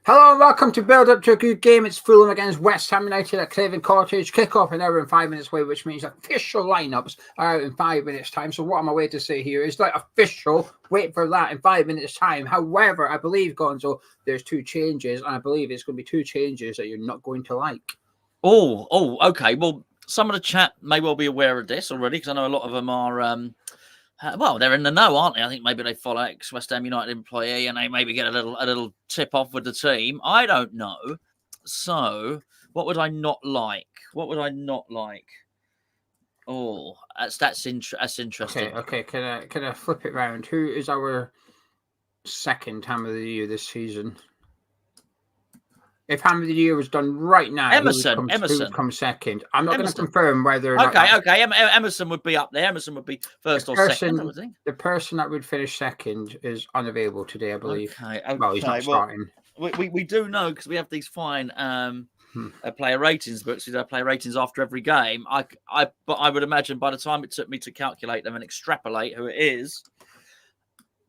Hello and welcome to Build Up to a Good Game. It's Fulham against West Ham United at Craven Cottage. Kick-off an hour and 5 minutes away, which means official lineups are out in 5 minutes' time. So what I'm away to say here is that official, wait for that in 5 minutes' time. However, I believe, Gonzo, there's two changes, and I believe it's going to be two changes that you're not going to like. Okay. Well, some of the chat may well be aware of this already, because I know a lot of them are... well, they're in the know, aren't they? I think maybe they follow ex-West Ham United employee and they maybe get a little tip off with the team. I don't know. So, what would I not like? Oh, that's interesting. Okay. Can I flip it round? Who is our second Ham of the Year this season? If Ham of the Year was done right now, Emerson. Who would come second? I'm not going to confirm whether. Or okay. Emerson would be up there. Emerson would be first or second. I would think. The person that would finish second is unavailable today, I believe. Okay. Well, he's not starting. We do know because we have these fine player ratings books. We do player ratings after every game. But I would imagine by the time it took me to calculate them and extrapolate who it is,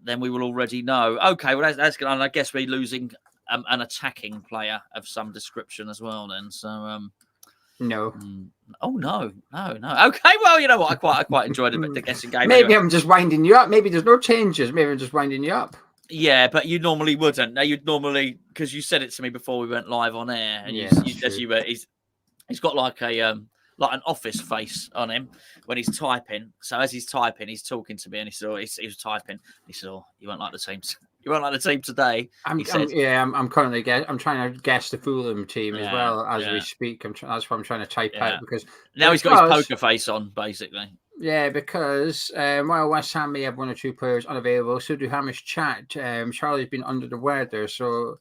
then we will already know. Okay. Well, that's good. And I guess we're losing an attacking player of some description as well then. So no. Oh no. Okay, well, you know what? I quite enjoyed the guessing game. Maybe I'm just winding you up. Maybe there's no changes. Maybe I'm just winding you up. Yeah, but you normally wouldn't. Now you'd normally, because you said it to me before we went live on air, and he's got like an office face on him when he's typing. So as he's typing, he's talking to me, and he was typing. He said, "Oh, you won't like the team. You won't like the team today." I'm currently I'm trying to guess the Fulham team as well as we speak. That's what I'm trying to type out because now he's got his poker face on, basically. Yeah, because while West Ham may have one or two players unavailable, so do Hamish Chat. Charlie's been under the weather, so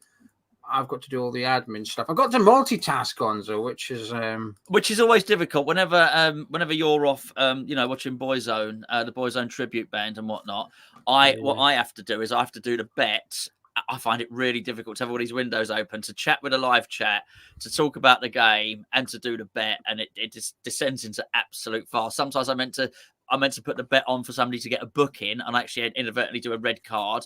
I've got to do all the admin stuff. I've got to multitask, Gonzo, which is always difficult. Whenever you're off, watching Boyzone, the Boyzone tribute band and whatnot. What I have to do is I have to do the bets. I find it really difficult to have all these windows open, to chat with a live chat, to talk about the game, and to do the bet, and it just descends into absolute farce. Sometimes I meant to put the bet on for somebody to get a booking, and actually inadvertently do a red card.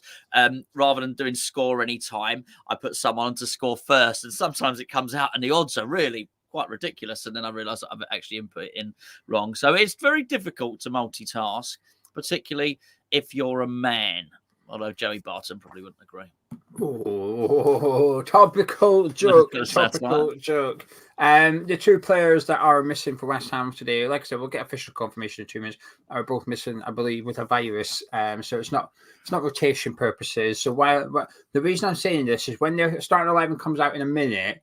Rather than doing score any time, I put someone on to score first, and sometimes it comes out and the odds are really quite ridiculous, and then I realise that I've actually input it in wrong. So it's very difficult to multitask, particularly if you're a man. Although Joey Barton probably wouldn't agree. Oh, topical joke. Joke. The two players that are missing for West Ham today, like I said, we'll get official confirmation in 2 minutes, are both missing, I believe, with a virus. So it's not rotation purposes. So the reason I'm saying this is when their starting 11 comes out in a minute,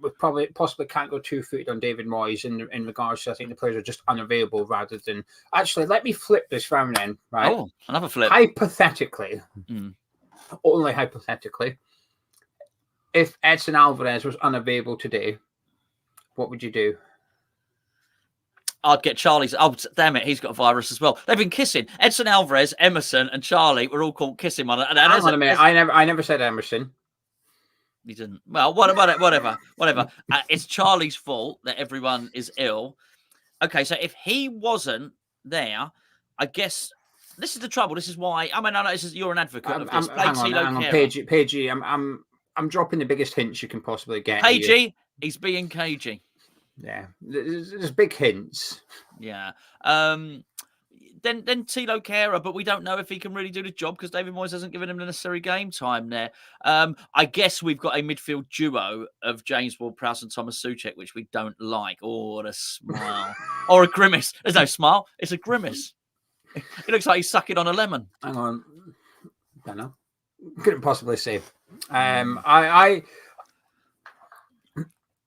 we possibly can't go 2-footed on David Moyes in regards to, I think the players are just unavailable rather than... Actually, let me flip this round then, right? Oh, another flip. Hypothetically, only hypothetically, if Edson Alvarez was unavailable today, what would you do? I'd get Charlie's... Oh, damn it, he's got a virus as well. They've been kissing. Edson Alvarez, Emerson and Charlie were all called kissing one another. Hang on a minute, I never said Emerson. He didn't. Well, whatever. It's Charlie's fault that everyone is ill. Okay, so if he wasn't there, I guess this is the trouble. This is why. I mean, I know you're an advocate of this. Hang on, Pagey. I'm dropping the biggest hints you can possibly get. Pagey, he's being cagey. Yeah, there's big hints. Yeah. Then Tilo Kehrer, but we don't know if he can really do the job because David Moyes hasn't given him the necessary game time there. I guess we've got a midfield duo of James Ward-Prowse and Thomas Souček, which we don't like. Oh, what a smile. Or a grimace. There's no smile. It's a grimace. It looks like he's sucking on a lemon. Hang on. I don't know. Couldn't possibly say.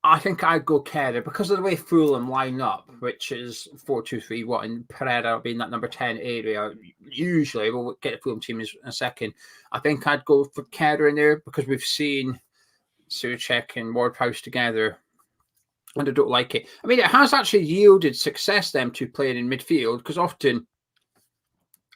I think I'd go Kehrer because of the way Fulham line up, which is 4-2-3-1, and Pereira being that number 10 area. Usually, we'll get the Fulham team in a second. I think I'd go for Kehrer in there because we've seen Souček and Ward-Prowse together, and I don't like it. I mean, it has actually yielded success, them two playing in midfield, because often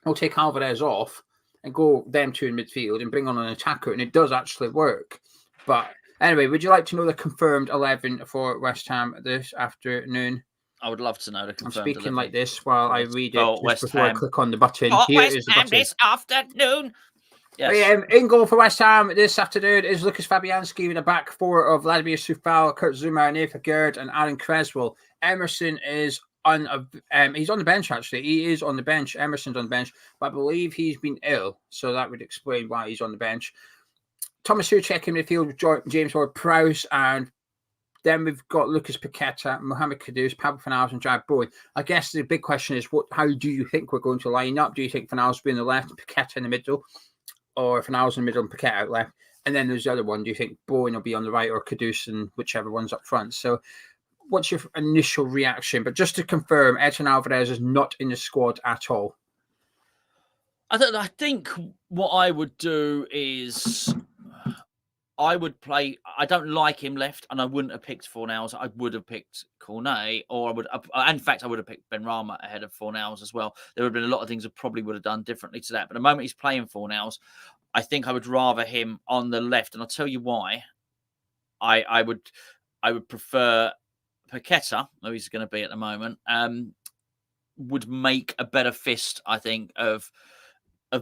we'll take Alvarez off and go them two in midfield and bring on an attacker, and it does actually work. But anyway, would you like to know the confirmed 11 for West Ham this afternoon? I would love to know the confirmed 11. I'm speaking like this while I read it West before Ham. I click on the button. Here West is the Ham button. This afternoon. Yes. In goal for West Ham this afternoon is Lucas Fabianski with a back four of Vladimir Sufal, Kurt Zouma, Nathan Gerd, and Aaron Creswell. Emerson is he's on the bench, actually. He is on the bench. Emerson's on the bench, but I believe he's been ill, so that would explain why he's on the bench. Thomas Souček in midfield, James Ward-Prowse, and then we've got Lucas Paqueta, Mohamed Kudus, Pablo Finals, and Jack Bowen. I guess the big question is, how do you think we're going to line up? Do you think Finals will be in the left, Paqueta in the middle, or Finals in the middle and Paqueta out left? And then there's the other one. Do you think Bowen will be on the right or Kudus and whichever one's up front? So what's your initial reaction? But just to confirm, Edson Alvarez is not in the squad at all. I think what I would do is I would play. I don't like him left, and I wouldn't have picked Fornals. I would have picked Cornet, or I would. In fact, I would have picked Benrahma ahead of Fornals as well. There would have been a lot of things I probably would have done differently to that. But the moment he's playing Fornals, I think I would rather him on the left, and I'll tell you why. I would prefer Paqueta, who he's going to be at the moment. Would make a better fist, I think, of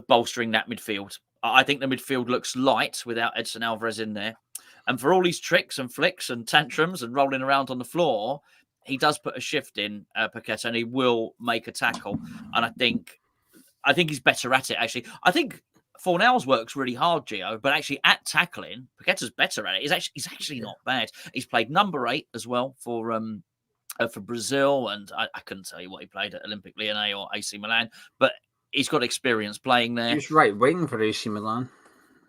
bolstering that midfield. I think the midfield looks light without Edson Alvarez in there. And for all his tricks and flicks and tantrums and rolling around on the floor, he does put a shift in, Paqueta, and he will make a tackle. And I think he's better at it, actually. I think Fornals works really hard, Geo, but actually at tackling, Paqueta's better at it. He's actually not bad. He's played number 8 as well for Brazil, and I couldn't tell you what he played at Olympique Lyonnais or AC Milan, but he's got experience playing there. He's right wing for AC Milan.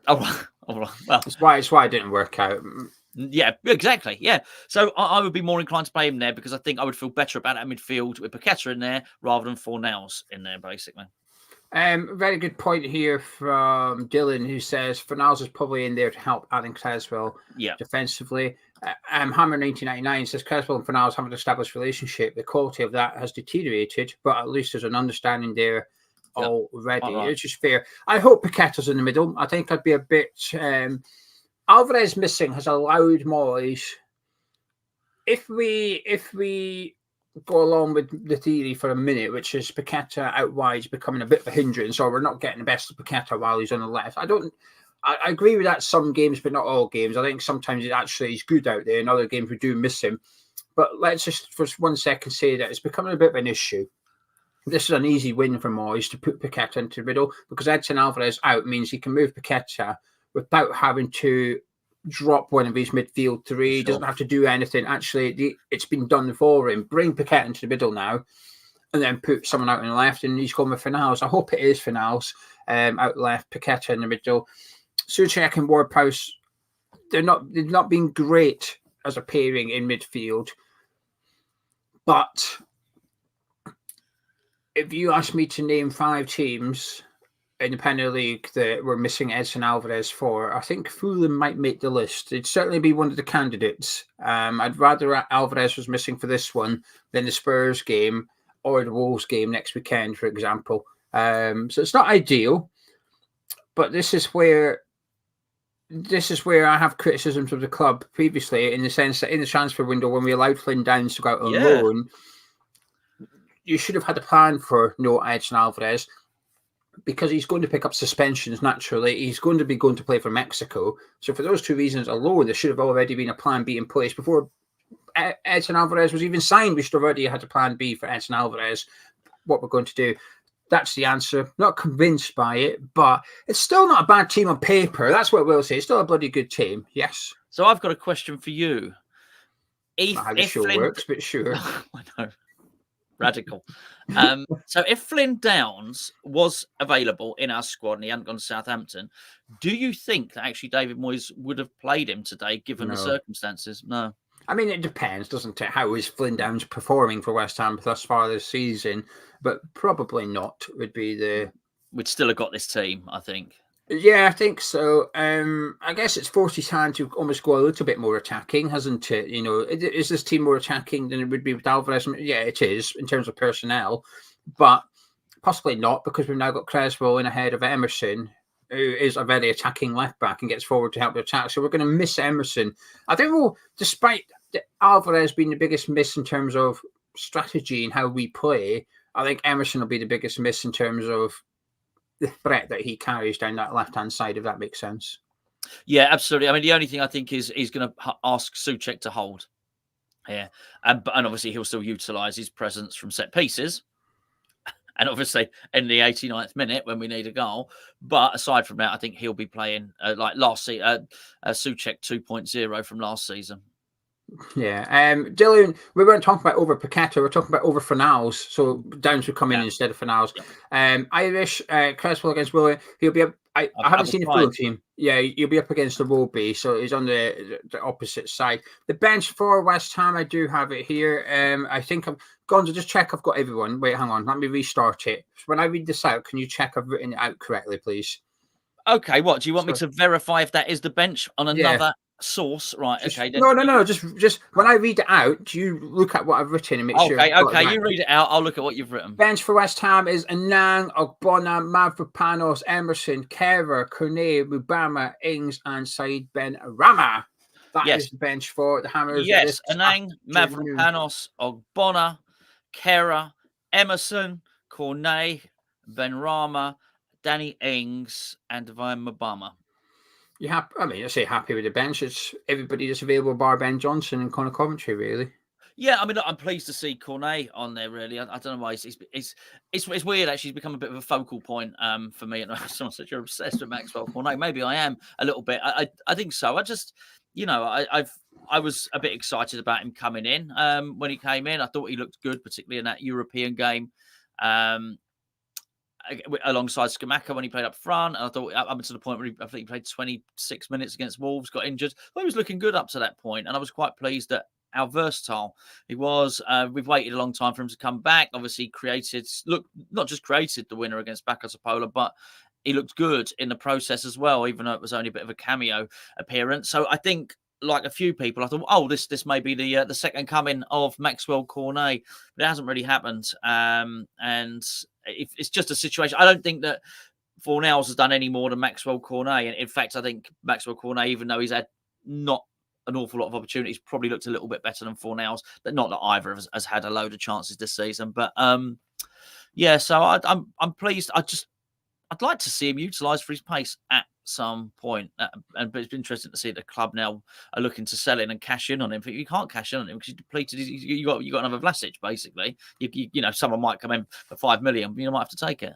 Oh, well, it's why it didn't work out. Yeah, exactly. Yeah, so I would be more inclined to play him there because I think I would feel better about that midfield with Paqueta in there rather than Fornals in there, basically. Very good point here from Dylan, who says Fornals is probably in there to help Aaron Creswell defensively. Hammer 1999 says Creswell and Fornals have an established relationship. The quality of that has deteriorated, but at least there's an understanding there already. Right. It's just fair. I hope Paqueta's in the middle. I think I'd be a bit... Alvarez missing has allowed Moyes... If we go along with the theory for a minute, which is Paqueta out wide becoming a bit of a hindrance, so we're not getting the best of Paqueta while he's on the left. I agree with that some games, but not all games. I think sometimes he's good out there. In other games, we do miss him. But let's just for 1 second say that it's becoming a bit of an issue. This is an easy win for Moyes to put Paqueta into the middle because Edson Alvarez out means he can move Paqueta without having to drop one of his midfield three. He doesn't have to do anything. Actually, it's been done for him. Bring Paqueta into the middle now and then put someone out on the left, and he's going with Finals. I hope it is Finals out left, Paqueta in the middle. Souček and Ward-Prowse, they've not been great as a pairing in midfield, but if you ask me to name 5 teams in the Premier League that we're missing Edson Alvarez for, I think Fulham might make the list. It'd certainly be one of the candidates. I'd rather Alvarez was missing for this one than the Spurs game or the Wolves game next weekend, for example. So it's not ideal, but this is where I have criticisms of the club previously, in the sense that in the transfer window, when we allowed Flynn Downs to go out on loan, you should have had a plan for no Edson Alvarez, because he's going to pick up suspensions naturally. He's going to be going to play for Mexico. So for those 2 reasons alone, there should have already been a plan B in place before Edson Alvarez was even signed. We should have already had a plan B for Edson Alvarez, what we're going to do. That's the answer. Not convinced by it, but it's still not a bad team on paper. That's what we'll say. It's still a bloody good team. Yes. So I've got a question for you. Not how the show works, but sure. I know. Radical. So if Flynn Downs was available in our squad and he hadn't gone to Southampton, do you think that actually David Moyes would have played him today, given the circumstances? No. I mean, it depends, doesn't it? How is Flynn Downs performing for West Ham thus far this season? But probably not would be the... We'd still have got this team, I think. Yeah, I think so. I guess it's forced his hand to almost go a little bit more attacking, hasn't it? You know, is this team more attacking than it would be with Alvarez? Yeah, it is in terms of personnel, but possibly not, because we've now got Creswell in ahead of Emerson, who is a very attacking left back and gets forward to help the attack. So we're going to miss Emerson. I think despite Alvarez being the biggest miss in terms of strategy and how we play, I think Emerson will be the biggest miss in terms of threat that he carries down that left-hand side, if that makes sense. Yeah, absolutely. I mean, the only thing I think is he's going to ask Souček to hold here. And obviously he'll still utilise his presence from set pieces. And obviously in the 89th minute when we need a goal. But aside from that, I think he'll be playing like last season, Souček 2.0 from last season. Yeah. Dylan, we weren't talking about over Paqueta, we're talking about over Finals. So Downs would come in instead of Finals. Irish, Cresswell against Willie. He'll be up. I haven't seen the full team. Yeah, he'll be up against the Wolby, so he's on the opposite side. The bench for West Ham, I do have it here. I think I'm Gonzo, just check I've got everyone. Wait, hang on, let me restart it. When I read this out, can you check I've written it out correctly, please? Okay, what do you want me to verify if that is the bench on another source? Right, okay. Then no. Just when I read it out, do you look at what I've written and make sure? Okay, you read it out. I'll look at what you've written. Bench for West Ham is Anang, Ogbonna, Mavropanos, Emerson, Kerr, Cornet, Mubama, Ings, and Said Ben Rama. That is the bench for the Hammers. Yes, Anang, Mavropanos, Ogbonna, Kerr, Emerson, Cornet, Ben Rama, Danny Ings, and Divine Mubama. You happy? I mean, I say happy with the bench. It's everybody that's available, bar Ben Johnson and Connor Coventry, really. Yeah, I mean, I'm pleased to see Cornet on there. Really, I don't know why it's weird. Actually, he's become a bit of a focal point for me. And someone said you're obsessed with Maxwell Cornet. Maybe I am a little bit. I think so. I just, I was a bit excited about him coming in when he came in. I thought he looked good, particularly in that European game. Alongside Skamaka when he played up front. And I thought up to the point where I think he played 26 minutes against Wolves, got injured. But he was looking good up to that point. And I was quite pleased at how versatile he was. We've waited a long time for him to come back. Obviously not just created the winner against Bakasapola, but he looked good in the process as well, even though it was only a bit of a cameo appearance. So I think, like a few people, I thought, this may be the second coming of Maxwell Cornet. But it hasn't really happened. And it's just a situation. I don't think that Fornals has done any more than Maxwell Cornet. And in fact, I think Maxwell Cornet, even though he's had not an awful lot of opportunities, probably looked a little bit better than Fornals. But not that either has had a load of chances this season. But so I'm pleased. I'd like to see him utilised for his pace at some point. But it's been interesting to see the club now are looking to sell in and cash in on him. But you can't cash in on him because you depleted. You got another Vlasic basically. Someone might come in for 5 million. You might have to take it.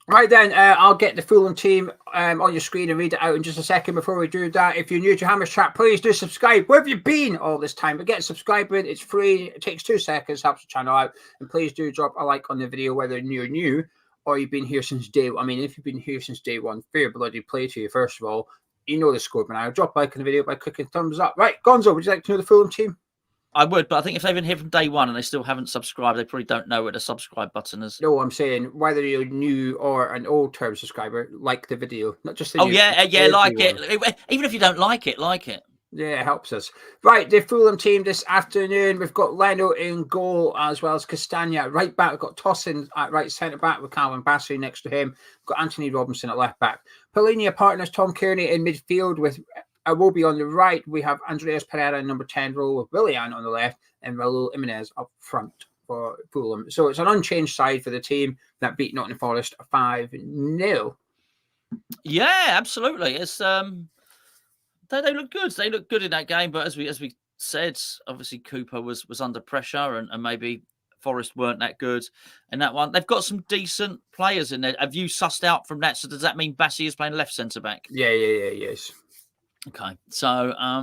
Right then, I'll get the Fulham team on your screen and read it out in just a second. Before we do that, if you're new to Hammers Chat, please do subscribe. Where have you been all this time? But get subscribing. It's free. It takes 2 seconds. Helps the channel out. And please do drop a like on the video, whether you're new or you've been here since day one. I mean, if you've been here since day one, fair bloody play to you, first of all. You know the score by now. Drop a like on the video by clicking thumbs up. Right, Gonzo, would you like to know the Fulham team? I would, but I think if they've been here from day one and they still haven't subscribed, they probably don't know where the subscribe button is. No, I'm saying whether you're new or an old-term subscriber, like the video, not just the new. Like it. Even if you don't like it, like it. Yeah, it helps us. Right, the Fulham team this afternoon. We've got Leno in goal as well as Castagna at right back. We've got Tossin at right centre back with Calvin Bassey next to him. We've got Anthony Robinson at left back. Polinia partners Tom Kearney in midfield with Iwobi on the right. We have Andreas Pereira in number 10 role with Willian on the left and Raul Jimenez up front for Fulham. So it's an unchanged side for the team that beat Nottingham Forest 5-0. Yeah, absolutely. It's they look good. They look good in that game, but as we said, obviously Cooper was under pressure and maybe Forest weren't that good in that one. They've got some decent players in there. Have you sussed out from that? So does that mean Bassey is playing left centre back? Yes. Okay, so I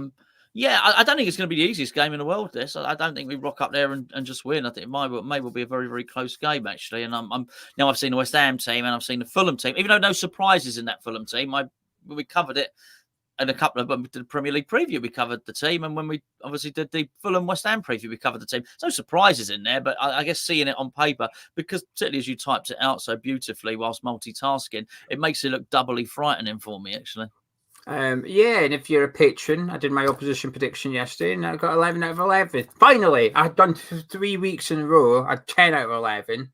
don't think it's going to be the easiest game in the world. This, I don't think we rock up there and just win. I think it may well be a very, very close game actually. And I've seen the West Ham team and I've seen the Fulham team. Even though no surprises in that Fulham team, we covered it in a couple of the Premier League preview. We covered the team, and when we obviously did the Fulham West Ham preview, we covered the team. There's no surprises in there, but I guess seeing it on paper, because particularly as you typed it out so beautifully whilst multitasking, it makes it look doubly frightening for me actually. And if you're a patron, I did my opposition prediction yesterday and I got 11 out of 11. Finally, I'd done 3 weeks in a row. I had 10 out of 11.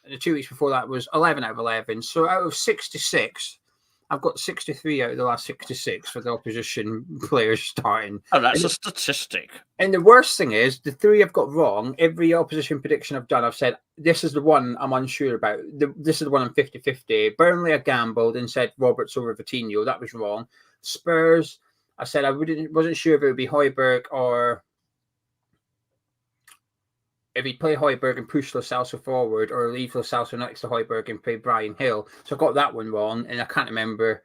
And the 2 weeks before that was 11 out of 11. So out of 66, I've got 63 out of the last 66 for the opposition players starting. Oh, that's a statistic. And the worst thing is, the 3 I've got wrong, every opposition prediction I've done, I've said, this is the one I'm unsure about. This is the one I'm 50-50. Burnley, I gambled and said Roberts over Vitinho. That was wrong. Spurs, I said I wasn't sure if it would be Højbjerg or if he'd play Højbjerg and push Lo Celso forward, or leave Lo Celso next to Højbjerg and play Brian Hill. So I got that one wrong, and I can't remember.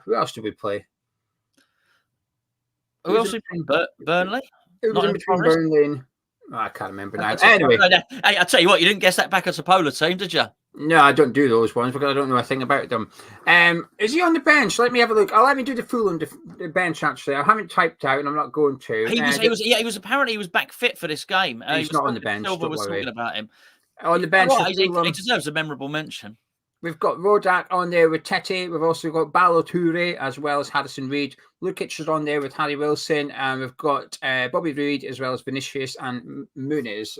Who else did we play? Who else did we play? Burnley? It was in between Burnley and... I can't remember now. Anyway. Hey, I'll tell you what, you didn't guess that back as a Polar team, did you? No, I don't do those ones because I don't know a thing about them. Is he on the bench? Let me have a look. Let me do the Fulham the bench, actually. I haven't typed out and I'm not going to. He was apparently he was back fit for this game. He's not on the bench. Silver was talking about him. On the bench. He deserves a memorable mention. We've got Rodak on there with Tete. We've also got Balo Toure as well as Harrison Reed. Lukic is on there with Harry Wilson. And we've got Bobby Reed as well as Vinicius and Muniz.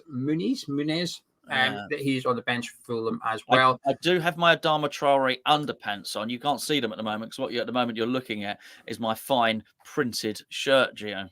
That he's on the bench for Fulham as well. I do have my Adama Traore underpants on. You can't see them at the moment because at the moment you're looking at is my fine printed shirt, Geo.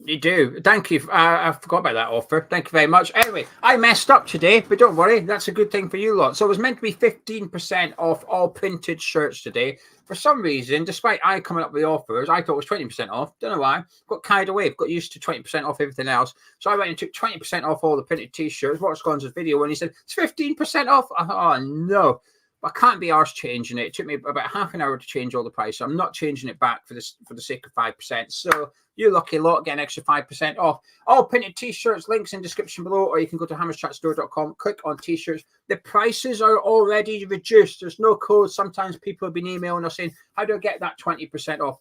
You do. Thank you. I forgot about that offer. Thank you very much. Anyway, I messed up today, but don't worry. That's a good thing for you lot. So it was meant to be 15% off all printed shirts today. For some reason, despite I coming up with the offers, I thought it was 20% off. Don't know why. Got carried away. Got used to 20% off everything else. So I went and took 20% off all the printed T-shirts. Watched Gonzo's video when he said, it's 15% off. Oh, no. I can't be arsed changing it. It took me about half an hour to change all the price. So I'm not changing it back for the sake of 5%. So you lucky lot, get an extra 5% off. All printed T-shirts, links in description below, or you can go to hammerschatstore.com, click on T-shirts. The prices are already reduced. There's no code. Sometimes people have been emailing us saying, how do I get that 20% off?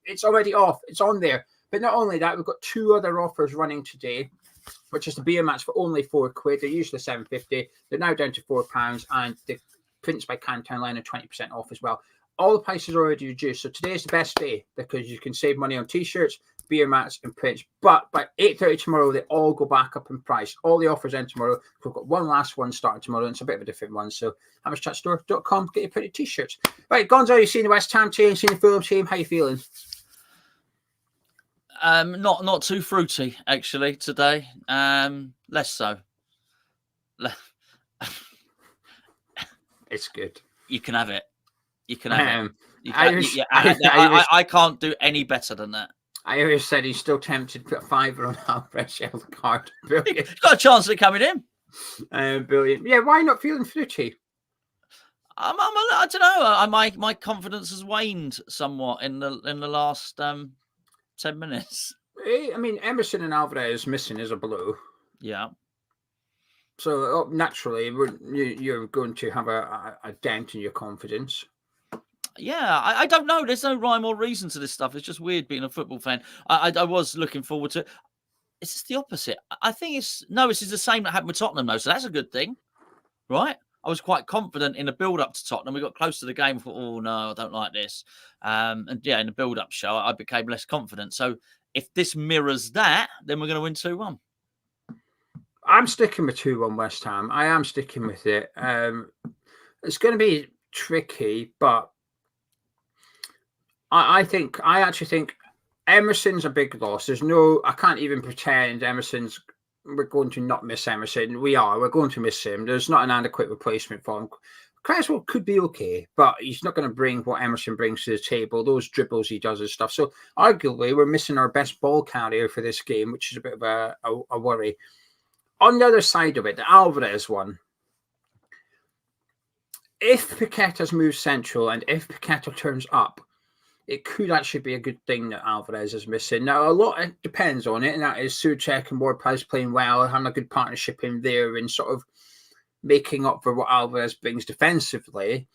It's already off. It's on there. But not only that, we've got 2 other offers running today, which is the beer mats for only £4. They're usually £7.50. They're now down to £4, and the prints by Cantown Line are 20% off as well. All the prices are already reduced. So today is the best day because you can save money on T-shirts, beer mats, and prints. But by 8:30 tomorrow, they all go back up in price. All the offers end tomorrow. We've got one last one starting tomorrow, and it's a bit of a different one. So hammerschatstore.com, get your printed T-shirts. Right, Gonzo, you've seen the West Ham team, seen the Fulham team. How you feeling? Not too fruity actually today. Less so. It's good. You can have it. You can have it. I can't do any better than that. I always said he's still tempted to put a $5 on Alvarez yellow card. Brilliant. He's got a chance of coming in. Brilliant. Yeah, why not feeling fruity? I don't know. My confidence has waned somewhat in the last 10 minutes. I mean, Emerson and Alvarez missing is a blow. Yeah. So naturally, you're going to have a dent in your confidence. Yeah, I don't know. There's no rhyme or reason to this stuff. It's just weird being a football fan. I was looking forward to it. It's just the opposite. I think this is the same that happened with Tottenham, though. So that's a good thing, right? I was quite confident in the build-up to Tottenham. We got close to the game. I thought, oh, no, I don't like this. And yeah, in the build-up show, I became less confident. So if this mirrors that, then we're going to win 2-1. I'm sticking with 2-1 West Ham. I am sticking with it. It's going to be tricky, but I actually think Emerson's a big loss. I can't even pretend we're going to not miss Emerson. We're going to miss him. There's not an adequate replacement for him. Creswell could be okay, but he's not going to bring what Emerson brings to the table, those dribbles he does and stuff. So arguably, we're missing our best ball carrier for this game, which is a bit of a worry. On the other side of it, the Alvarez one, if Paqueta's moved central and if Paqueta turns up, it could actually be a good thing that Alvarez is missing. Now, a lot depends on it, and that is Souček and Ward-Prowse playing well, having a good partnership in there and sort of making up for what Alvarez brings defensively.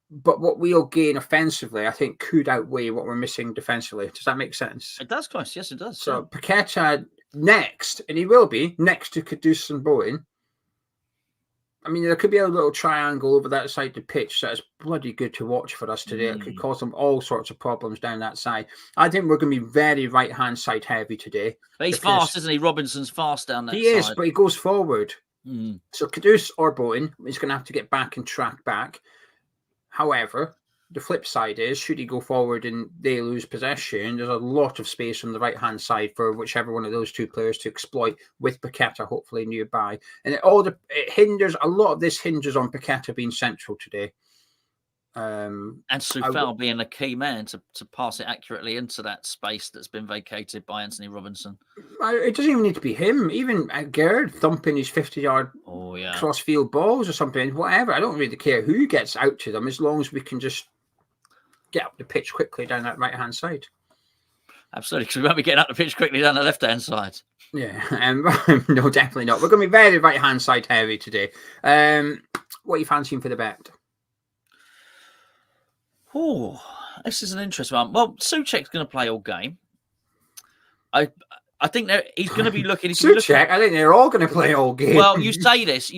But what we'll gain offensively, I think, could outweigh what we're missing defensively. Does that make sense? It does, Chris. Yes, it does. So Paqueta next, and he will be next to Kudus and Bowen. I mean, there could be a little triangle over that side of the pitch that's bloody good to watch for us today. It could cause them all sorts of problems down that side. I think we're going to be very right-hand side heavy today. But he's fast, isn't he? Robinson's fast down that side. He is, but he goes forward. So Kudus or Bowen is going to have to get back and track back. However, the flip side is, should he go forward and they lose possession, there's a lot of space on the right-hand side for whichever one of those two players to exploit, with Paqueta hopefully nearby. And it hinders, a lot of this hinges on Paqueta being central today. And Soufal being a key man to pass it accurately into that space that's been vacated by Anthony Robinson. It doesn't even need to be him. Even Gerd thumping his 50-yard cross-field balls or something, whatever. I don't really care who gets out to them, as long as we can just get up the pitch quickly down that right-hand side. Absolutely, because we won't be getting up the pitch quickly down the left-hand side. Yeah, no, definitely not. We're going to be very right-hand side heavy today. What are you fancying for the bet? Oh, this is an interesting one. Well, Souček's going to play all game. I think he's going to be looking. Souček, I think they're all going to play all game. Well, you say this.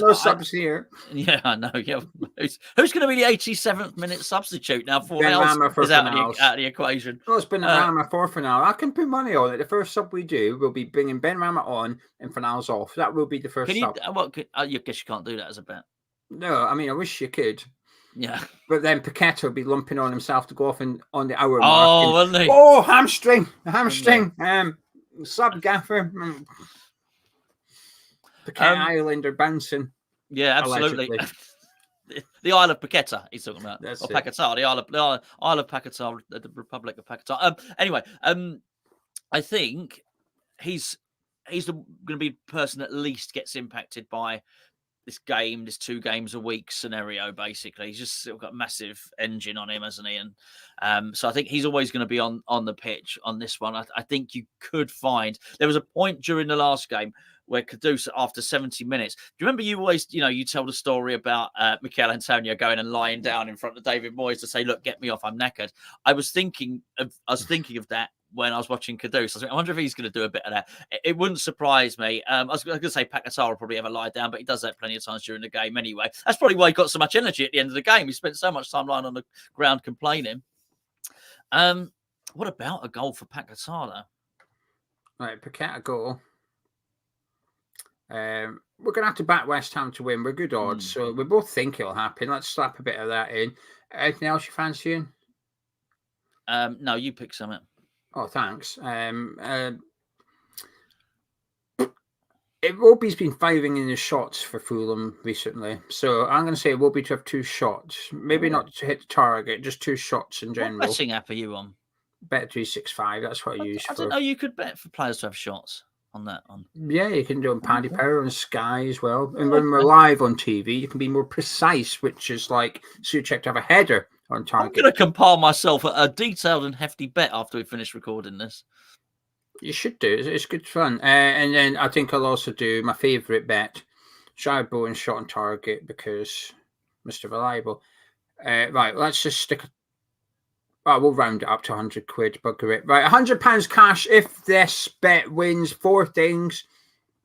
No subs here. Yeah, I know. Yeah, who's going to be the 87th minute substitute now? Benrahma is out of the equation. Well, it's Benrahma for Finale. I can put money on it. The first sub we do will be bringing Benrahma on and Finale's off. That will be the first sub. I guess you can't do that as a bet. No, I mean, I wish you could. Yeah. But then Paqueta will be lumping on himself to go off on the hour mark. Oh, wouldn't he? Oh, hamstring. Sub gaffer. Paqueta Islander bouncing. Yeah, absolutely. The Isle of Paqueta he's talking about. That's or Paquetá, the Isle of Paquetá, the Republic of Paquetá. Anyway, I think he's going to be the person that least gets impacted by this 2 games a week scenario. Basically, he's just got a massive engine on him, hasn't he? And so I think he's always going to be on the pitch on this one. I think you could find there was a point during the last game where Kudus, after 70 minutes, do you remember you always, you tell the story about Mikel Antonio going and lying down in front of David Moyes to say, "Look, get me off, I'm knackered." I was thinking of that when I was watching Kudus. I wonder if he's going to do a bit of that. It wouldn't surprise me. I was going to say Paquetá will probably ever lie down, but he does that plenty of times during the game anyway. That's probably why he got so much energy at the end of the game. He spent so much time lying on the ground complaining. What about a goal for Paquetá, though? Right, Paqueta goal. We're going to have to back West Ham to win. We're good odds, so we both think it'll happen. Let's slap a bit of that in. Anything else you're fancying? No, you pick something. Oh, thanks. Iwobi's been firing in his shots for Fulham recently, so I'm going to say Iwobi to have 2 shots. Maybe not to hit the target, just 2 shots in general. What betting app are you on? Bet365. That's what I use. I don't know. You could bet for players to have shots on that. Yeah, you can do on Paddy Power on Sky as well. And when we're live on TV, you can be more precise, which is like Souček to have a header on target. I'm going to compile myself a detailed and hefty bet after we finish recording this. You should do. It's good fun. And then I think I'll also do my favourite bet, Jared Bowen shot on target, because Mr. Reliable. Right, let's just stick. We'll round it up to 100 quid. Bugger it. Right, £100 cash if this bet wins 4 things.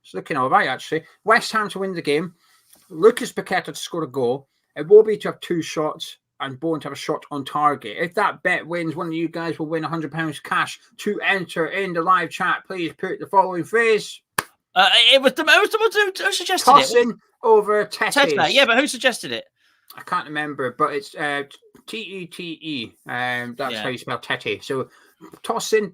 It's looking all right, actually. West Ham to win the game. Lucas Paqueta to score a goal. Iwobi to have 2 shots. And Bowen to have a shot on target. If that bet wins, one of you guys will win £100 cash. To enter in the live chat, please put the following phrase. It was the who suggested Tossing over Tete. Yeah, but who suggested it? I can't remember, but it's Tete. That's how you spell Tete. So tossing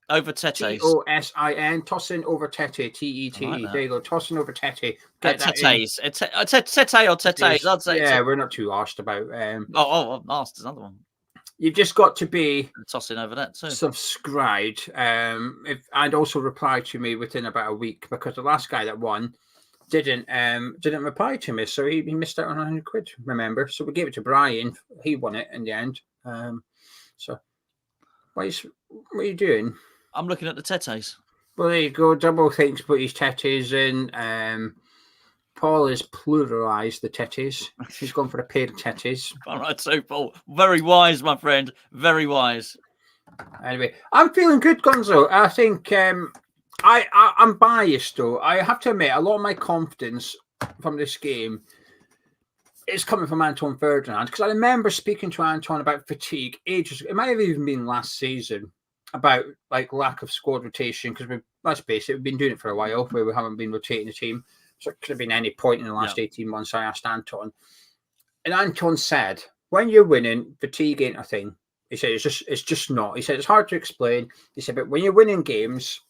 over Tete. Tosin. Tossing over Tete. Tete. Like there you go. Tossing over Tete. Tetes. Tete or Tetes. I'd say. Yeah, we're not too arsed about. Arsed is another one. You've just got to be tossing over that too. Subscribed. If I'd also reply to me within about a week, because the last guy that won didn't reply to me, so he missed out on 100 quid. Remember, so we gave it to Brian. He won it in the end. So what are you doing? I'm looking at the Tetes. Well, there you go. Double thinks put his Tetes in. Paul has pluralised the Tetes. He's gone for a pair of Tetes. All right, so Paul. Very wise, my friend. Very wise. Anyway, I'm feeling good, Gonzo. I think I'm biased, though. I have to admit, a lot of my confidence from this game is coming from Anton Ferdinand, because I remember speaking to Anton about fatigue ages ago. It might have even been last season, about like lack of squad rotation, because let's face it, we've been doing it for a while where we haven't been rotating the team. So it could have been any point in the last 18 months. I asked Anton, and Anton said when you're winning, fatigue ain't a thing. He said it's just not. He said it's hard to explain. He said, but when you're winning games,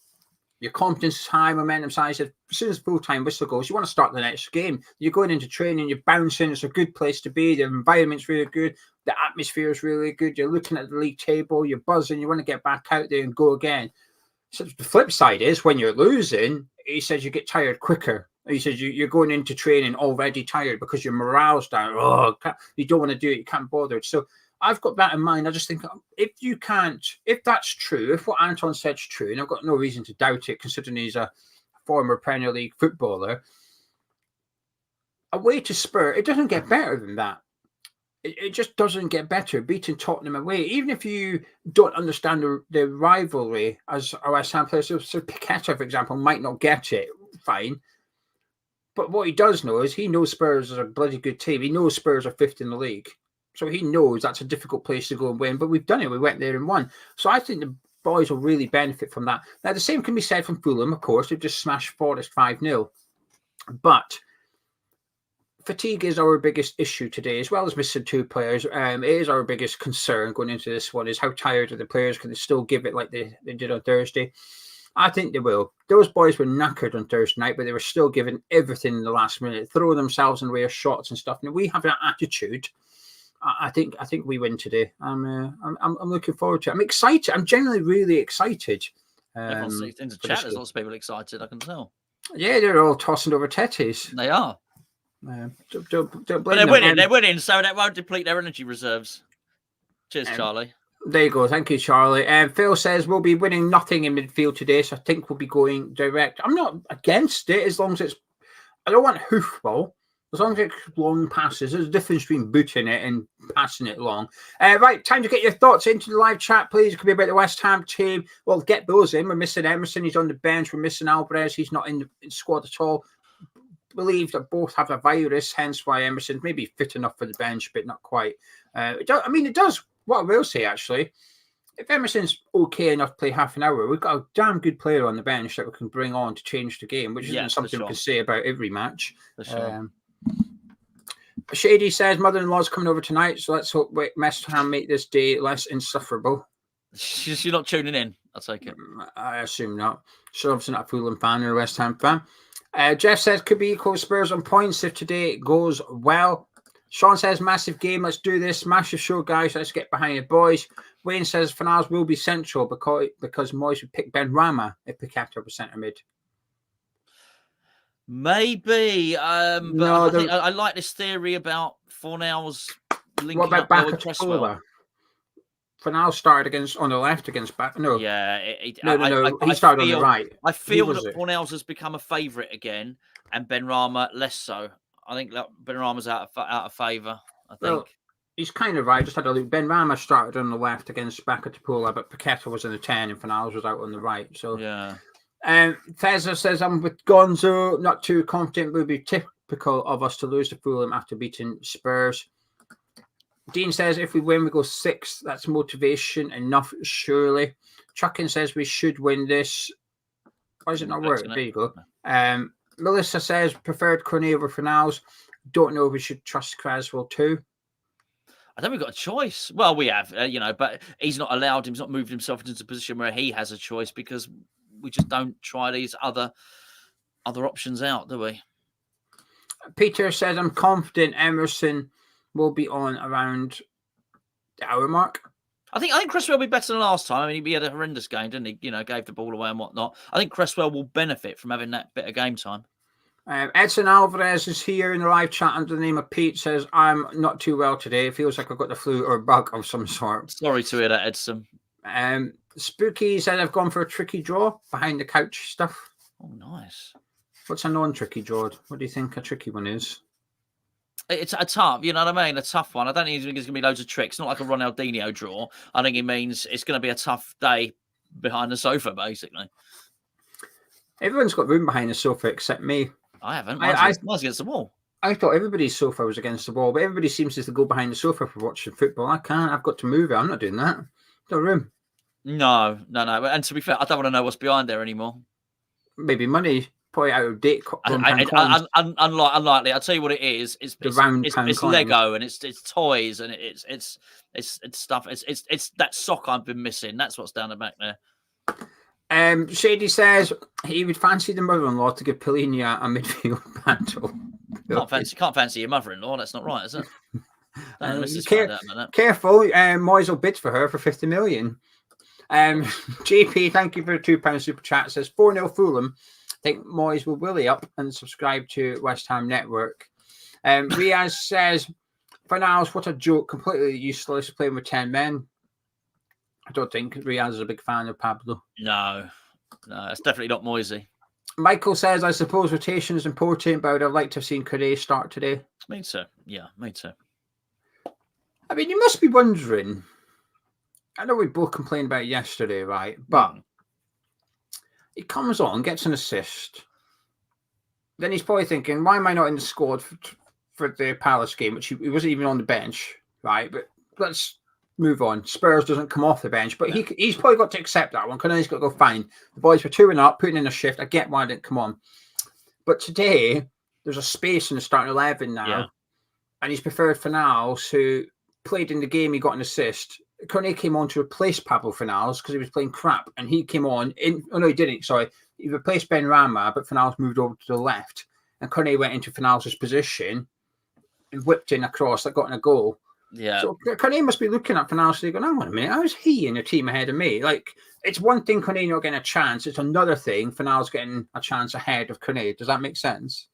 your confidence is high, momentum's high. He said, as soon as full-time whistle goes, you want to start the next game. You're going into training, you're bouncing. It's a good place to be. The environment's really good. The atmosphere is really good. You're looking at the league table. You're buzzing. You want to get back out there and go again. So the flip side is when you're losing, he says you get tired quicker. He says you're going into training already tired because your morale's down. Oh, you don't want to do it. You can't bother. So I've got that in mind. I just think if that's true, if what Anton said's true, and I've got no reason to doubt it, considering he's a former Premier League footballer, away to Spurs, it doesn't get better than that. It just doesn't get better. Beating Tottenham away, even if you don't understand the rivalry as a West Ham player, so Paqueta, for example, might not get it, fine. But what he does know is he knows Spurs are a bloody good team. He knows Spurs are fifth in the league. So he knows that's a difficult place to go and win, but we've done it. We went there and won. So I think the boys will really benefit from that. Now, the same can be said from Fulham, of course. They've just smashed Forest 5-0. But fatigue is our biggest issue today, as well as missing two players. It is our biggest concern going into this one, is how tired are the players? Can they still give it like they did on Thursday? I think they will. Those boys were knackered on Thursday night, but they were still giving everything in the last minute, throwing themselves in rare shots and stuff. And if we have that attitude, I think we win today. I'm looking forward to it. I'm excited. I'm genuinely really excited. Everyone's in the chat. There's lots of people excited. I can tell. Yeah, they're all tossing over tetties. They are. Don't blame but they're them. winning. They're winning, so that won't deplete their energy reserves. Cheers, Charlie. There you go. Thank you, Charlie. Phil says we'll be winning nothing in midfield today, so I think we'll be going direct. I'm not against it as long as it's. I don't want hoofball. As long as it's long passes, there's a difference between booting it and passing it long. Right, time to get your thoughts into the live chat, please. It could be about the West Ham team. Well, get those in. We're missing Emerson. He's on the bench. We're missing Alvarez. He's not in the squad at all. Believe that both have a virus, hence why Emerson may be fit enough for the bench, but not quite. It does. What I will say, actually, if Emerson's okay enough to play half an hour, we've got a damn good player on the bench that we can bring on to change the game, which isn't something we can say about every match. For sure. Shady says mother-in-law's coming over tonight, so let's hope West Ham make this day less insufferable. She's not tuning in, I'll take it. I assume not. She's obviously not a Fulham fan or a West Ham fan. Jeff says could be equal Spurs on points if today goes well. Sean says massive game, let's do this. Massive show, guys, let's get behind the boys. Wayne says finals will be central because Moyes would pick Benrahma if Paqueta was centre mid. Maybe, but no, I like this theory about Fornals linking what about up back with Cresswell. Fornals started on the left against back. No, yeah, no. He started on the right. I feel that Fornals has become a favourite again, and Benrahma less so. I think Benrahma's out of favour. I think. Well, he's kind of right. Just had a look. Benrahma started on the left against Bakatopola, but Paqueta was in the 10 and Fornals was out on the right. So yeah. Feza says I'm with Gonzo, not too confident. It would be typical of us to lose to Fulham after beating Spurs. Dean says if we win, we go 6th. That's motivation enough, surely. Chuckin says we should win this. Why is it not working? There you go. Melissa says preferred Cornet over Fornals. Don't know if we should trust Cresswell too. I think we've got a choice. Well, we have, but he's not allowed. He's not moved himself into a position where he has a choice because we just don't try these other options out, do we? Peter says I'm confident Emerson will be on around the hour mark. I think Cresswell will be better than last time. I mean, he had a horrendous game, didn't he? Gave the ball away and whatnot. I think Cresswell will benefit from having that bit of game time. Edson Alvarez is here in the live chat under the name of Pete. Says I'm not too well today. It feels like I've got the flu or a bug of some sort. Sorry to hear that, Edson. Spooky said I've gone for a tricky draw behind the couch stuff. Oh, nice. What's a non-tricky draw? What do you think a tricky one is? It's a tough, you know what I mean? A tough one. I don't think there's going to be loads of tricks. Not like a Ronaldinho draw. I think it means it's going to be a tough day behind the sofa, basically. Everyone's got room behind the sofa except me. I haven't. Mine's against the wall. I thought everybody's sofa was against the wall, but everybody seems to go behind the sofa for watching football. I can't. I've got to move it. I'm not doing that. No room. No. And to be fair, I don't want to know what's behind there anymore. Maybe money. probably out of date. Unlikely. I'll tell you what it is. It's Lego and it's toys and it's stuff. It's that sock I've been missing. That's what's down the back there. Shady says he would fancy the mother-in-law to give Polinia a midfield battle. Can't fancy your mother-in-law. That's not right, is it? Careful, Moyes will bid for her for 50 million. JP, thank you for the £2 super chat. Says 4-0 Fulham. I think Moyes will willy up and subscribe to West Ham Network. Riaz says, Finals, what a joke. Completely useless playing with 10 men. I don't think Riaz is a big fan of Pablo. No, it's definitely not Moisey. Michael says, I suppose rotation is important, but I would have liked to have seen Correa start today. Me too. Yeah, me too. I mean, you must be wondering. I know we both complained about it yesterday, right? But he comes on, gets an assist. Then he's probably thinking, why am I not in the squad for the Palace game, which he wasn't even on the bench, right? But let's move on. Spurs doesn't come off the bench, but he's probably got to accept that one. Because he's got to go, fine. The boys were 2-0 up, putting in a shift. I get why I didn't come on. But today, there's a space in the starting 11 now. And he's preferred Finals, who played in the game, he got an assist. Cornet came on to replace Pablo Finals because he was playing crap. And he came on he didn't. Sorry. He replaced Ben Rama, but Finals moved over to the left. And Cornet went into Finals' position and whipped in a cross that got in a goal. Yeah. So Cornet must be looking at Finals and going, hang on a minute, how is he in a team ahead of me? Like, it's one thing Cornet not getting a chance. It's another thing Finals getting a chance ahead of Cornet. Does that make sense?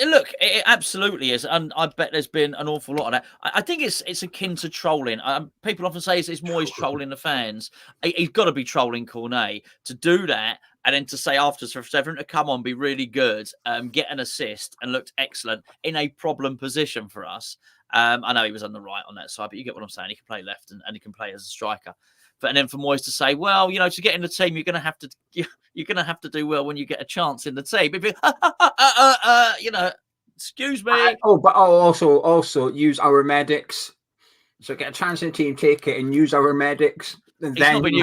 Look, it absolutely is, and I bet there's been an awful lot of that. I think it's akin to trolling. People often say it's Moyes trolling the fans. He's got to be trolling Cornet to do that, and then to say afterwards for everyone to come on, be really good, get an assist, and looked excellent in a problem position for us. I know he was on the right on that side, but you get what I'm saying. He can play left and he can play as a striker. And then for Moyes to say, well, to get in the team, you're going to have to do well when you get a chance in the team. If excuse me. But also use our medics. So get a chance in the team, take it, and use our medics. He's not been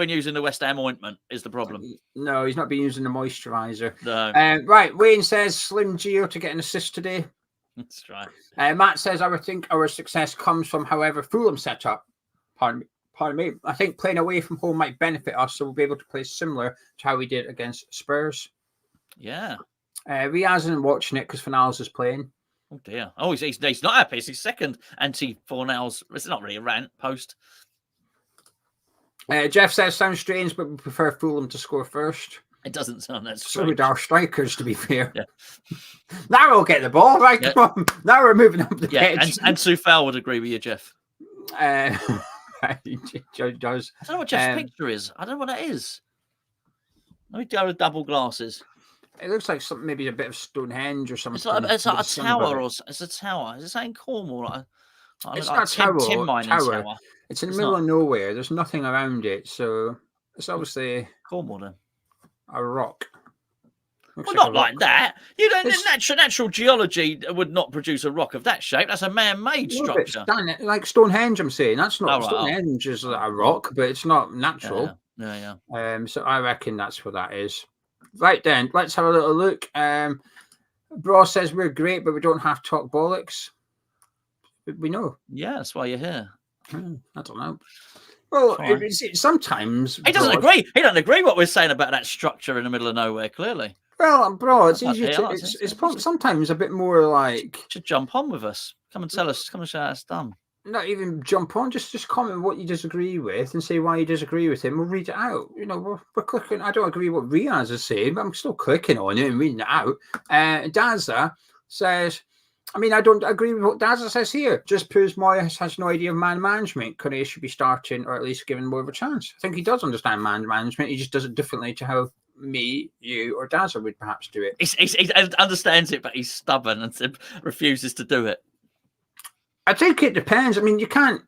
using the West Ham ointment. Is the problem? No, he's not been using the moisturiser. No. Right, Wayne says Slim Geo to get an assist today. That's right. Matt says I would think our success comes from however Fulham set up. Pardon me. I think playing away from home might benefit us, so we'll be able to play similar to how we did against Spurs. Yeah. Riaz isn't watching it because Finals is playing. Oh dear. Oh, he's not happy. It's his second anti-Fornals. It's not really a rant post. Jeff says sounds strange, but we prefer Fulham to score first. It doesn't sound that So strange. would our strikers, to be fair. Yeah. Now we'll get the ball. Right, come on. Now we're moving up the pitch. And Soufal would agree with you, Jeff. Joe does. I don't know what Jeff's picture is. I don't know what that is. Let me go with double glasses. It looks like something, maybe a bit of Stonehenge or something. It's like a tower, or it's a tower. Is it saying Cornwall? It's not a tower. Tin mining tower. It's in the middle of nowhere. There's nothing around it, so it's obviously Cornwall then. A rock. Well, not like that. Natural geology would not produce a rock of that shape. That's a man-made structure. Like Stonehenge, I'm saying. That's not Stonehenge is a rock, but it's not natural. Yeah. So I reckon that's what that is. Right then, let's have a little look. Bro says we're great, but we don't have to talk bollocks. We know. Yeah, that's why you're here. I don't know. Well, sometimes he doesn't agree. He doesn't agree what we're saying about that structure in the middle of nowhere. Clearly, well, bro, it's easier to. It's sometimes a bit more like. Should jump on with us. Come and tell us. Come and show us done. Not even jump on. Just comment what you disagree with and say why you disagree with him. We'll read it out. We're clicking. I don't agree with what Riaz is saying, but I'm still clicking on it and reading it out. Daza says. I mean, I don't agree with what Daza says here. Just proves Moyes has no idea of man management. Cornet should be starting, or at least given more of a chance. I think he does understand man management. He just does it differently to how me, you, or Daza would perhaps do it. He understands it, but he's stubborn and refuses to do it. I think it depends. I mean, you can't.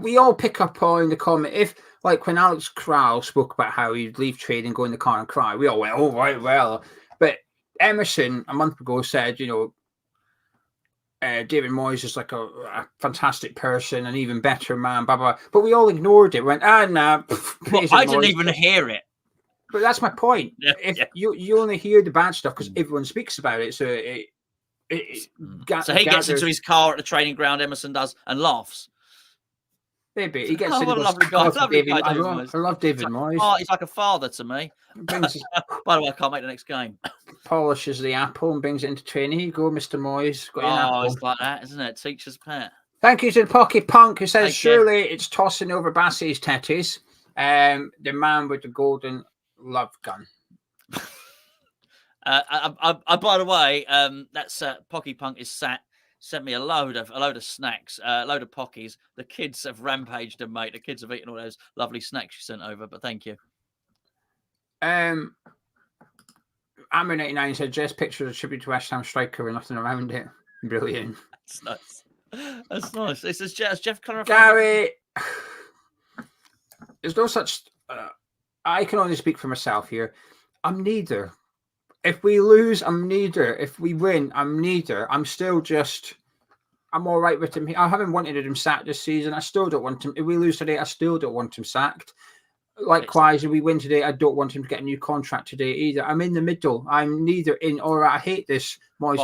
We all pick up on the comment. If, like, when Alex Crowell spoke about how he'd leave training, go in the car and cry, we all went, oh, right, well. But Emerson, a month ago, said, David Moyes is like a fantastic person, an even better man, blah, blah. But we all ignored it. Went, nah. Well, I didn't even hear it. But that's my point. Yeah, if you only hear the bad stuff because everyone speaks about it, so so he gets into his car at the training ground. Emerson does and laughs. Maybe he gets what a lovely guy. I love David Moyes. He's like a father to me. By the way, I can't make the next game. Polishes the apple and brings it into training. Here you go, Mr. Moyes. Got an apple. It's like that, isn't it? Teacher's pet. Thank you to the Pocket Punk who says, surely it's tossing over Bassie's tetties. The man with the golden love gun. By the way, that's Pocky Punk is sent me a load of snacks, a load of pockies. The kids have rampaged them, mate. The kids have eaten all those lovely snacks you sent over. But thank you. Amber99 said, just picture of a tribute to West Ham striker with nothing around it. Brilliant. That's nice. That's nice. This is Jeff Connor. Gary, there's no such. I can only speak for myself here. I'm neither. If we lose, I'm neither. If we win, I'm neither. I'm still just. I'm all right with him. I haven't wanted him sacked this season. I still don't want him. If we lose today, I still don't want him sacked. Likewise, if we win today, I don't want him to get a new contract today either. I'm in the middle. I'm neither in or I hate this Moyes.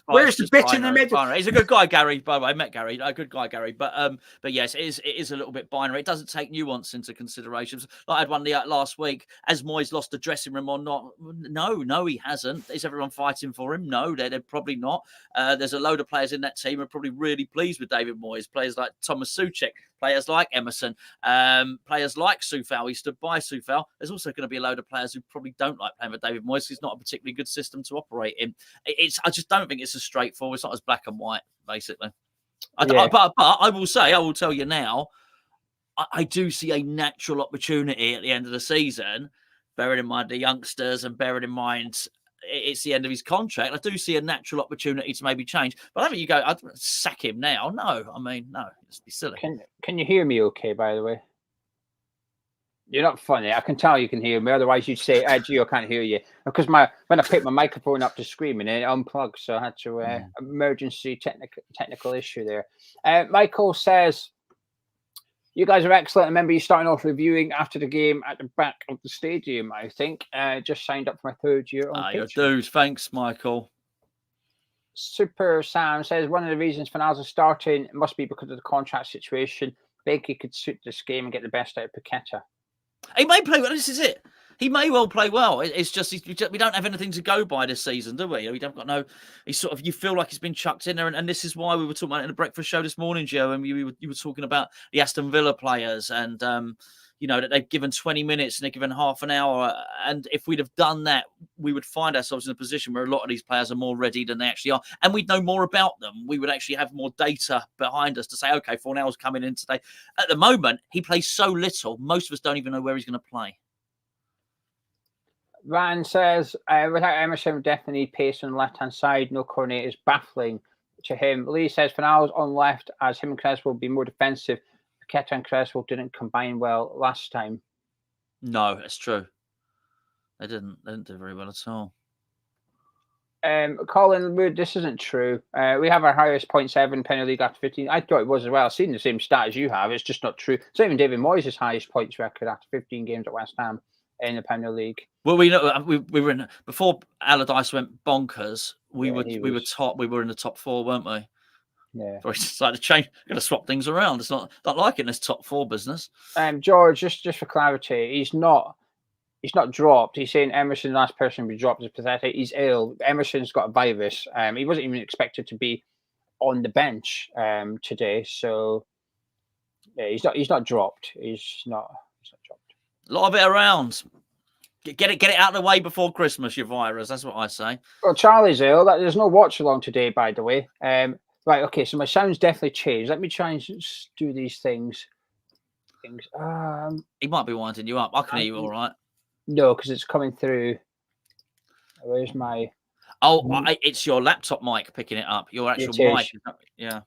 Where's the bit in the middle? Binary. He's a good guy, Gary. By the way, I met Gary. A good guy, Gary. But yes, it is a little bit binary. It doesn't take nuance into consideration. Like I had one last week. Has Moyes lost the dressing room or not? No, he hasn't. Is everyone fighting for him? No, they're probably not. There's a load of players in that team who are probably really pleased with David Moyes. Players like Thomas Souček, players like Emerson, players like Soufal. He stood by Soufal. There's also going to be a load of players who probably don't like playing with David Moyes. It's not a particularly good system to operate in. I just don't think it's as straightforward. It's not as black and white, basically. But I will tell you now, I do see a natural opportunity at the end of the season, bearing in mind the youngsters and bearing in mind it's the end of his contract. I do see a natural opportunity to maybe change. But I don't think you go, I'd sack him now. No, I mean, no, it's be silly. Can you hear me okay, by the way? You're not funny. I can tell you can hear me. Otherwise, you'd say, Geo, I can't hear you. Because when I picked my microphone up to screaming, it unplugged. So I had to emergency technical issue there. Michael says, you guys are excellent. I remember you starting off reviewing after the game at the back of the stadium, I think. Just signed up for my third year. Your dude. Thanks, Michael. Super Sam says, one of the reasons Finalizing starting must be because of the contract situation. I think he could suit this game and get the best out of Paqueta. He may play well. This is it. He may well play well. It's just we don't have anything to go by this season, do we? We don't got no. He's sort of, you feel like he's been chucked in there, and this is why we were talking about it in the breakfast show this morning, Joe. And you were talking about the Aston Villa players, and that they've given 20 minutes and they're given half an hour. And if we'd have done that, we would find ourselves in a position where a lot of these players are more ready than they actually are, and we'd know more about them. We would actually have more data behind us to say, okay, Fornell's coming in today. At the moment, he plays so little, most of us don't even know where he's going to play. Ryan says, without Emerson, definitely pace on the left-hand side. No Cornet is baffling to him. Lee says, Finals on left, as him and Creswell will be more defensive. Paqueta and Creswell didn't combine well last time. No, that's true. They didn't do very well at all. Colin Wood, this isn't true. We have our highest 0.7 Premier League after 15. I thought it was as well. I've seen the same stat as you have. It's just not true. It's not even David Moyes' highest points record after 15 games at West Ham in the Premier League. Well, we were in before Allardyce went bonkers. We were top. We were in the top four, weren't we? Yeah. So it's like to change. Got to swap things around. It's not like it in this top four business. George, just for clarity, he's not dropped. He's saying Emerson, the last person to be dropped, is pathetic. He's ill. Emerson's got a virus. He wasn't even expected to be on the bench today. So yeah, he's not dropped. He's not dropped. A lot of it around. Get it out of the way before Christmas, your virus. That's what I say. Well, Charlie's ill. There's no watch along today, by the way. Right, okay, so my sound's definitely changed. Let me try and just do these things. He might be winding you up. I can hear you all right. No, because it's coming through. Where's my... it's your laptop mic picking it up. Your actual mic. Yeah.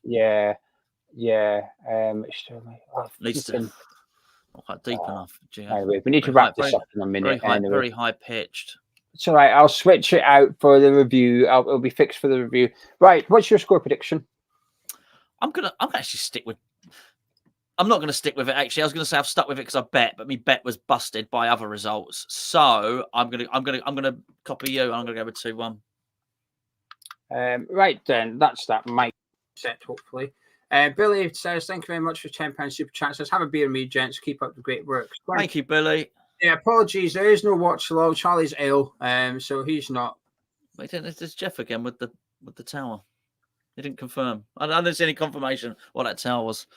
Needs to... Not quite deep enough. Anyway, we need to wrap this up in a minute. Very high pitched. It's all right. I'll switch it out for the review. It'll be fixed for the review. Right. What's your score prediction? I'm gonna actually stick with. I'm not going to stick with it. Actually, I was going to say I've stuck with it because I bet, but my bet was busted by other results. So I'm going to copy you. I'm going to go with 2-1. Right then, that's that mic set. Hopefully, Billy says, "Thank you very much for £10 super chat." Says, "Have a beer, me gents. Keep up the great work." Thank you, Billy. Yeah, apologies. There is no watch along. Charlie's ill, so he's not. Wait, there's Jeff again with the tower. He didn't confirm. I didn't see any confirmation what that tower was.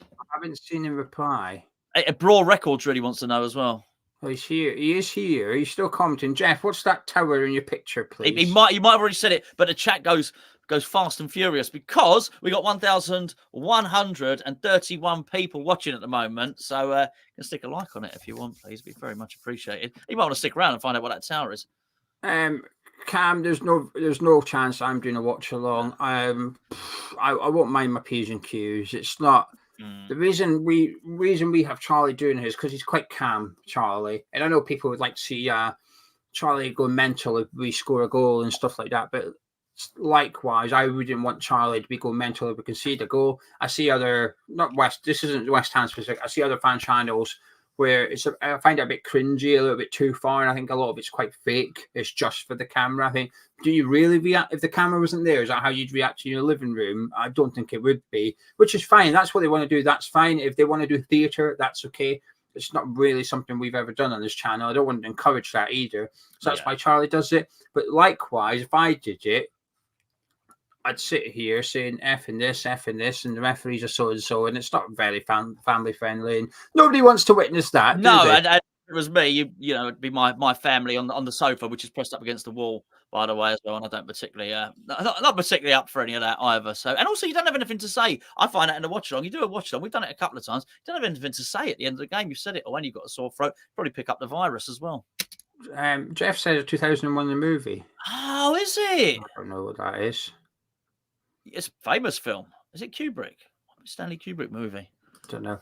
I haven't seen him reply. Brawl Records really wants to know as well. Oh, he's here. He is here. He's still commenting. Jeff, what's that tower in your picture, please? You might have already said it, but the chat goes fast and furious because we got 1,131 people watching at the moment. So you can stick a like on it if you want, please. It'd be very much appreciated. You might want to stick around and find out what that tower is. Cam, there's no chance I'm doing a watch along. I won't mind my P's and Q's. It's not the reason we have Charlie doing his because he's quite calm, Charlie. And I know people would like to see Charlie go mental if we score a goal and stuff like that. But likewise, I wouldn't want Charlie to be going mental if we concede a goal. I see this isn't West Ham specific. I see other fan channels where I find it a bit cringy, a little bit too far, and I think a lot of it's quite fake. It's just for the camera. I think, do you really react if the camera wasn't there? Is that how you'd react in your living room? I don't think it would be, which is fine. That's what they want to do. That's fine. If they want to do theatre, that's okay. It's not really something we've ever done on this channel. I don't want to encourage that either. So that's why Charlie does it. But likewise, if I did it, I'd sit here saying F and this, and the referees are so and so, and it's not very family friendly, and nobody wants to witness that. No, and it was me. You know, it'd be my family on the sofa, which is pressed up against the wall, by the way, as well. And I don't particularly, not particularly up for any of that either. So, and also, you don't have anything to say. I find out in a watch along. You do a watch along. We've done it a couple of times. You don't have anything to say at the end of the game. You've said it, or when you've got a sore throat, probably pick up the virus as well. Jeff said 2001 the movie. Oh, is it? I don't know what that is. It's a famous film. Is it Kubrick? Stanley Kubrick movie. Don't know.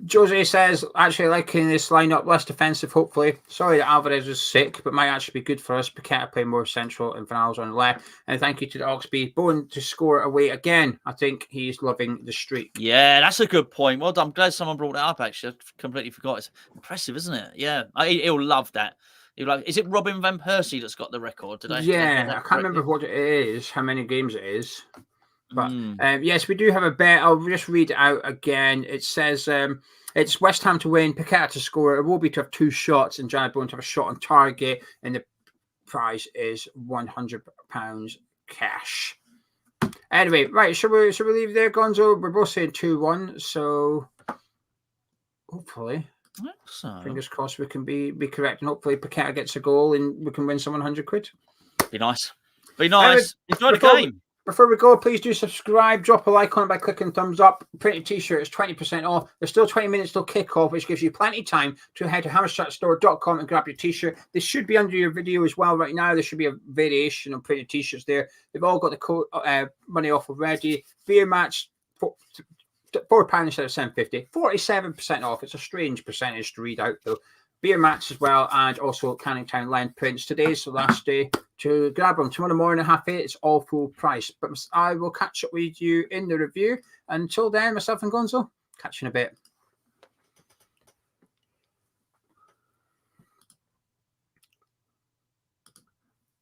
Jose says, actually liking this lineup, less defensive, hopefully. Sorry that Alvarez was sick, but might actually be good for us. Paqueta play more central and Finals on the left. And thank you to the Oxby. Bowen to score away again. I think he's loving the streak. Yeah, that's a good point. Well done. I'm glad someone brought that up, actually. I completely forgot. It's impressive, isn't it? Yeah. He'll love that. Is it Robin Van Persie that's got the record today? Yeah, I can't remember what it is, how many games it is. But yes, we do have a bet. I'll just read it out again. It says it's West Ham to win, Paqueta to score. It will be to have 2 shots and Jared Bowen to have a shot on target. And the prize is £100 cash. Anyway, right, should we leave there, Gonzo? We're both saying 2-1, so hopefully. So. Fingers crossed we can be correct, and hopefully Paqueta gets a goal and we can win someone £100. Be nice. Enjoy the game. Before we go, please do subscribe, drop a like on it by clicking thumbs up. Printed t-shirt is 20% off. There's still 20 minutes till kickoff, which gives you plenty of time to head to hammerchatstore.com and grab your t-shirt. This should be under your video as well right now. There should be a variation of printed t-shirts there. They've all got the code money off already. Beer match, £4 instead of $7.50. 47% off. It's a strange percentage to read out though. Beer mats as well, and also Canning Town line prints. Today's the last day to grab them. Tomorrow morning, 8:30, it's all full price. But I will catch up with you in the review. Until then, myself and Gonzo, catch you in a bit.